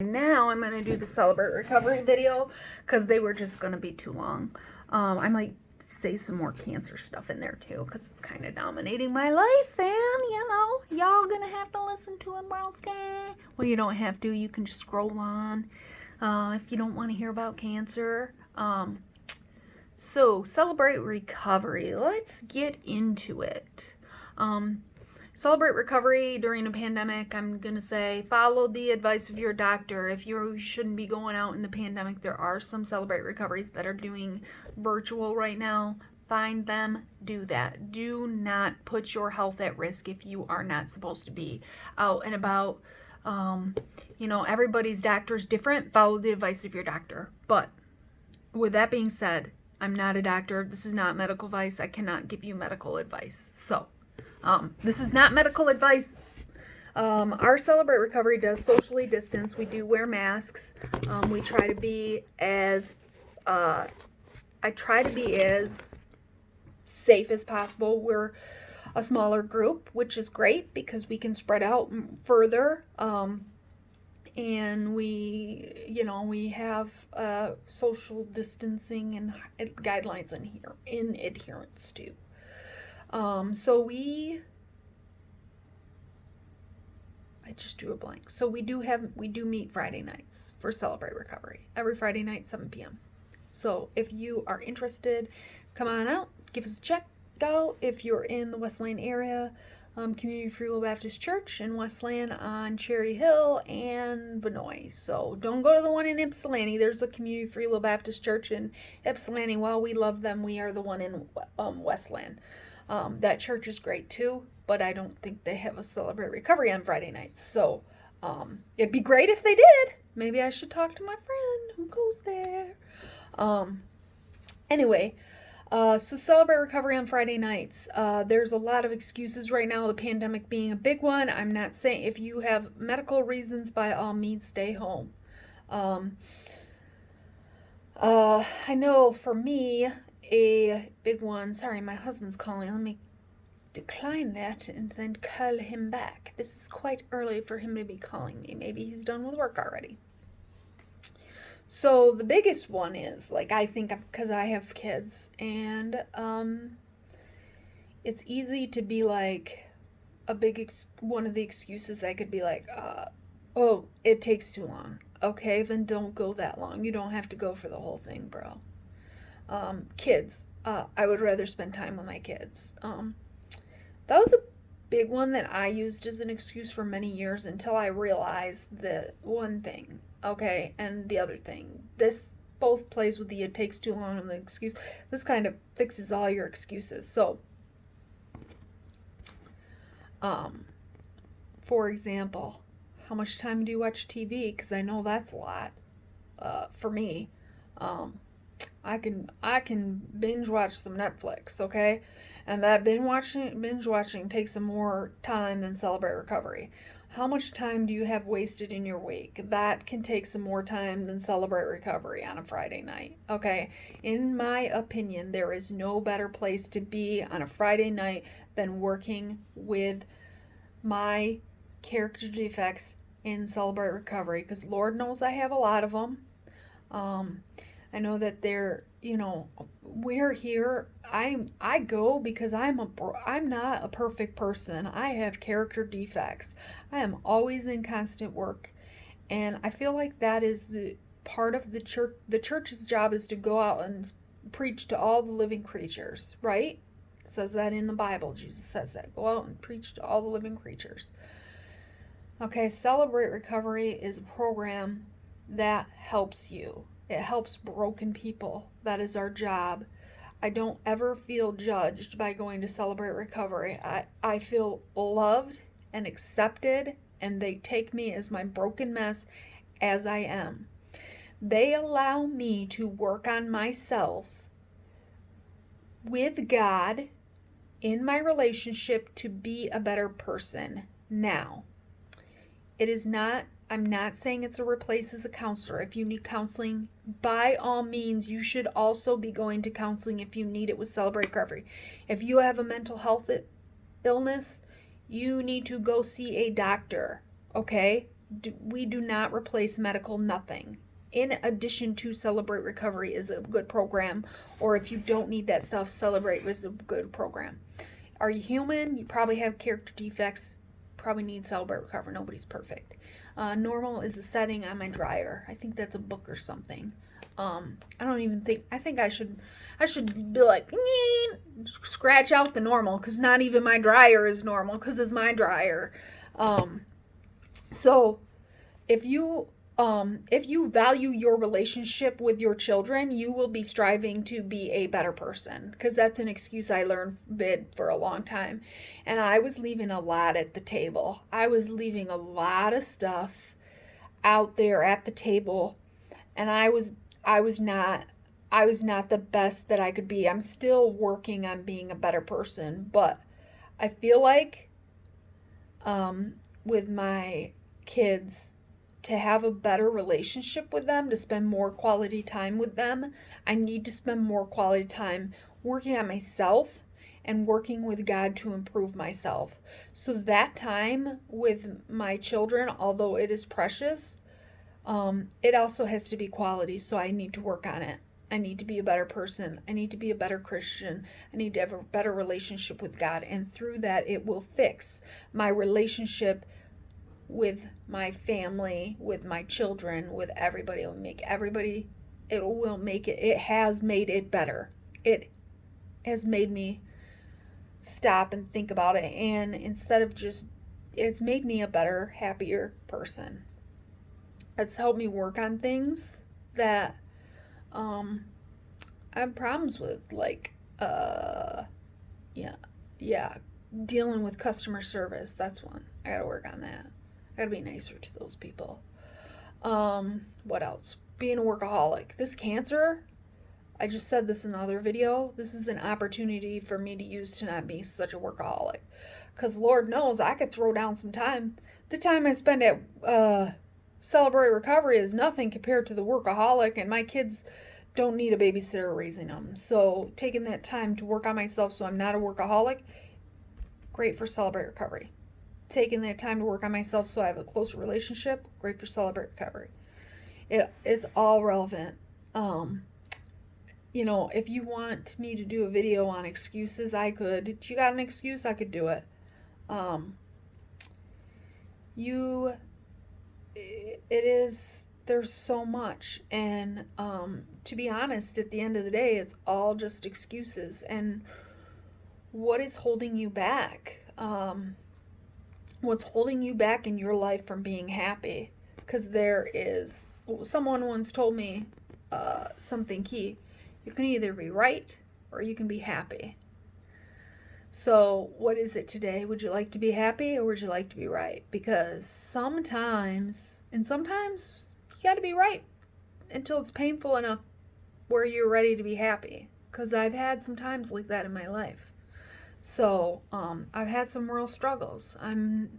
Now I'm going to do the Celebrate Recovery video because they were just going to be too long. I might say some more cancer stuff in there too because it's kind of dominating my life, and y'all going to have to listen to it, broski. Well, you don't have to. You can just scroll on if you don't want to hear about cancer. So, Celebrate Recovery. Let's get into it. Celebrate recovery during a pandemic. I'm going to say follow the advice of your doctor. If you shouldn't be going out in the pandemic, there are some Celebrate recoveries that are doing virtual right now. Find them, do that. Do not put your health at risk if you are not supposed to be out and about. Everybody's doctor is different. Follow the advice of your doctor. But with that being said, I'm not a doctor. This is not medical advice. I cannot give you medical advice. So, this is not medical advice. Our Celebrate Recovery does socially distance. We do wear masks. We try to be as, I try to be as safe as possible. We're a smaller group, which is great because we can spread out further. And we have social distancing and guidelines in adherence to. I just drew a blank. So we do meet Friday nights for Celebrate Recovery. Every Friday night, 7 p.m. So if you are interested, come on out, give us a check out. If you're in the Westland area, Community Free Will Baptist Church in Westland on Cherry Hill and Vinoy. So don't go to the one in Ypsilanti. There's a Community Free Will Baptist Church in Ypsilanti. While we love them, we are the one in Westland. That church is great too, but I don't think they have a Celebrate Recovery on Friday nights. So it'd be great if they did. Maybe I should talk to my friend who goes there. Anyway, so Celebrate Recovery on Friday nights. There's a lot of excuses right now, the pandemic being a big one. I'm not saying if you have medical reasons, by all means, stay home. I know for me, a big one. Sorry, my husband's calling. Let me decline that and then call him back. This is quite early for him to be calling me. Maybe he's done with work already. So the biggest one is, I think, because I have kids, and it's easy to be one of the excuses that could be oh, it takes too long. Okay, then don't go that long. You don't have to go for the whole thing, bro. Kids. I would rather spend time with my kids. That was a big one that I used as an excuse for many years until I realized the one thing, okay, and the other thing. This both plays with the it takes too long and the excuse. This kind of fixes all your excuses. So, for example, how much time do you watch TV? Because I know that's a lot for me. I can binge watch some Netflix, okay? And that binge watching takes some more time than Celebrate Recovery. How much time do you have wasted in your week? That can take some more time than Celebrate Recovery on a Friday night, okay? In my opinion, there is no better place to be on a Friday night than working with my character defects in Celebrate Recovery, because Lord knows I have a lot of them. I know that we're here. I go because I'm not a perfect person. I have character defects. I am always in constant work, and I feel like that is the part of the church. The church's job is to go out and preach to all the living creatures, right? It says that in the Bible. Jesus says that. Go out and preach to all the living creatures. Okay, Celebrate Recovery is a program that helps you. It helps broken people. That is our job. I don't ever feel judged by going to Celebrate Recovery. I feel loved and accepted, and they take me as my broken mess as I am. They allow me to work on myself with God in my relationship to be a better person now. I'm not saying it's a replace as a counselor. If you need counseling, by all means, you should also be going to counseling if you need it with Celebrate Recovery. If you have a mental health illness, you need to go see a doctor, okay? we do not replace medical nothing. In addition to Celebrate Recovery is a good program, or if you don't need that stuff, Celebrate is a good program. Are you human? You probably have character defects. Probably need Celebrate Recovery. Nobody's perfect. Normal is the setting on my dryer. I think that's a book or something. I don't even think. I think I should be like scratch out the normal because not even my dryer is normal because it's my dryer. Um, so if you value your relationship with your children, you will be striving to be a better person, because that's an excuse I learned for a long time. And I was leaving a lot at the table. I was leaving a lot of stuff out there at the table, and I was not the best that I could be. I'm still working on being a better person, but I feel like um with my kids, to have a better relationship with them, to spend more quality time with them, I need to spend more quality time working on myself and working with God to improve myself. So that time with my children, although it is precious, it also has to be quality. So I need to work on it. I need to be a better person. I need to be a better Christian. I need to have a better relationship with God. And through that, it will fix my relationship with my family, with my children, with everybody. It has made it better. It has made me stop and think about it. And instead of just, it's made me a better, happier person. It's helped me work on things that um, I have problems with, like, yeah, yeah, dealing with customer service. That's one. I gotta work on that. I gotta be nicer to those people. What else? Being a workaholic. This cancer, I just said this in another video. This is an opportunity for me to use to not be such a workaholic. Because Lord knows I could throw down some time. The time I spend at Celebrate Recovery is nothing compared to the workaholic, and my kids don't need a babysitter raising them. So taking that time to work on myself so I'm not a workaholic, great for Celebrate Recovery. Taking that time to work on myself so I have a closer relationship, great for Celebrate Recovery. It's all relevant. Um, if you want me to do a video on excuses, I could. If you got an excuse, I could do it. Um, you, it is, there's so much. And to be honest, at the end of the day, it's all just excuses. And what is holding you back? What's holding you back in your life from being happy? Because someone once told me something key. You can either be right or you can be happy. So, what is it today? Would you like to be happy or would you like to be right? Because sometimes you got to be right until it's painful enough where you're ready to be happy. Because I've had some times like that in my life. So, I've had some real struggles.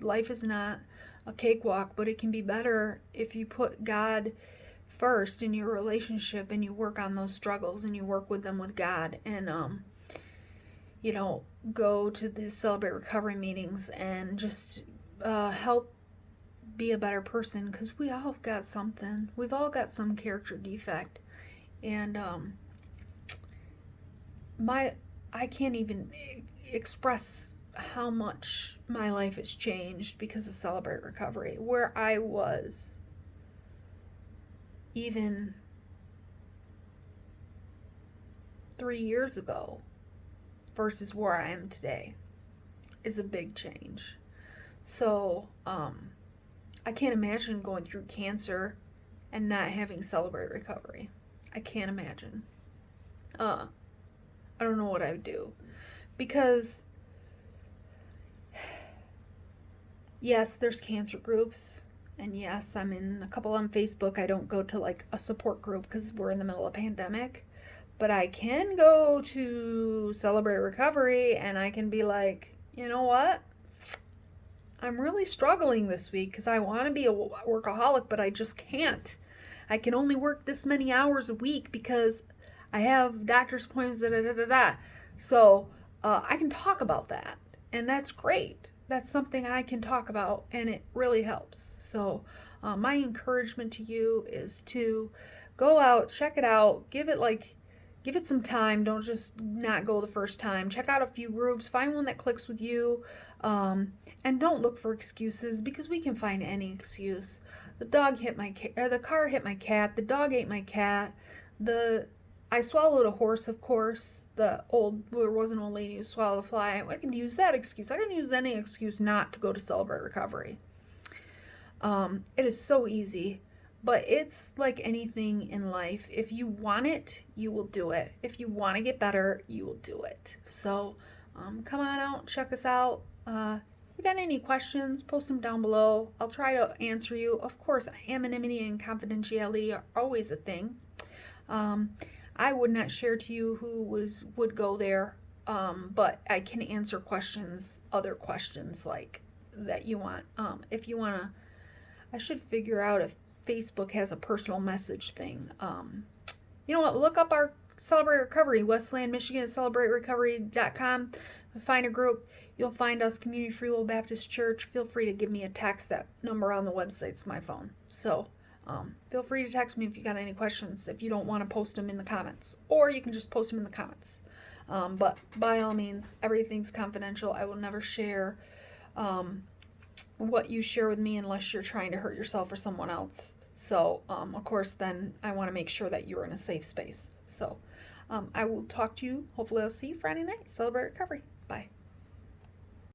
Life is not a cakewalk, but it can be better if you put God first in your relationship and you work on those struggles and you work with them with God, and go to the Celebrate Recovery meetings and just help be a better person, because we all have got something. We've all got some character defect, and I can't even express how much my life has changed because of Celebrate Recovery. Where I was even 3 years ago versus where I am today is a big change. So, I can't imagine going through cancer and not having Celebrate Recovery. I can't imagine. I don't know what I would do. Because, yes, there's cancer groups. And yes, I'm in a couple on Facebook. I don't go to like a support group because we're in the middle of a pandemic. But I can go to Celebrate Recovery and I can be like, you know what? I'm really struggling this week because I want to be a workaholic, but I just can't. I can only work this many hours a week because I have doctor's appointments, da da da da da. So I can talk about that, and that's great. that's something I can talk about, and it really helps. So, my encouragement to you is to go out, check it out, give it some time. Don't just not go the first time. Check out a few groups, find one that clicks with you, and don't look for excuses because we can find any excuse. The dog hit my cat, or the car hit my cat. The dog ate my cat. The I swallowed a horse, of course. There was an old lady who swallowed a fly. I can use that excuse. I can use any excuse not to go to Celebrate Recovery. It is so easy, but it's like anything in life. If you want it, you will do it. If you want to get better, you will do it. So come on out, check us out. If you got any questions, post them down below. I'll try to answer you. Of course, anonymity and confidentiality are always a thing. Um, I would not share to you who would go there, but I can answer other questions like that you want. If you want to, I should figure out if Facebook has a personal message thing. You know what? Look up our Celebrate Recovery, Westland, Michigan, celebraterecovery.com. Find a group. You'll find us, Community Free Will Baptist Church. Feel free to give me a text. That number on the website's my phone. So feel free to text me if you got any questions, if you don't want to post them in the comments. Or you can just post them in the comments. But by all means, everything's confidential. I will never share what you share with me unless you're trying to hurt yourself or someone else. So, of course, then I want to make sure that you're in a safe space. So, I will talk to you. Hopefully, I'll see you Friday night. Celebrate Recovery. Bye.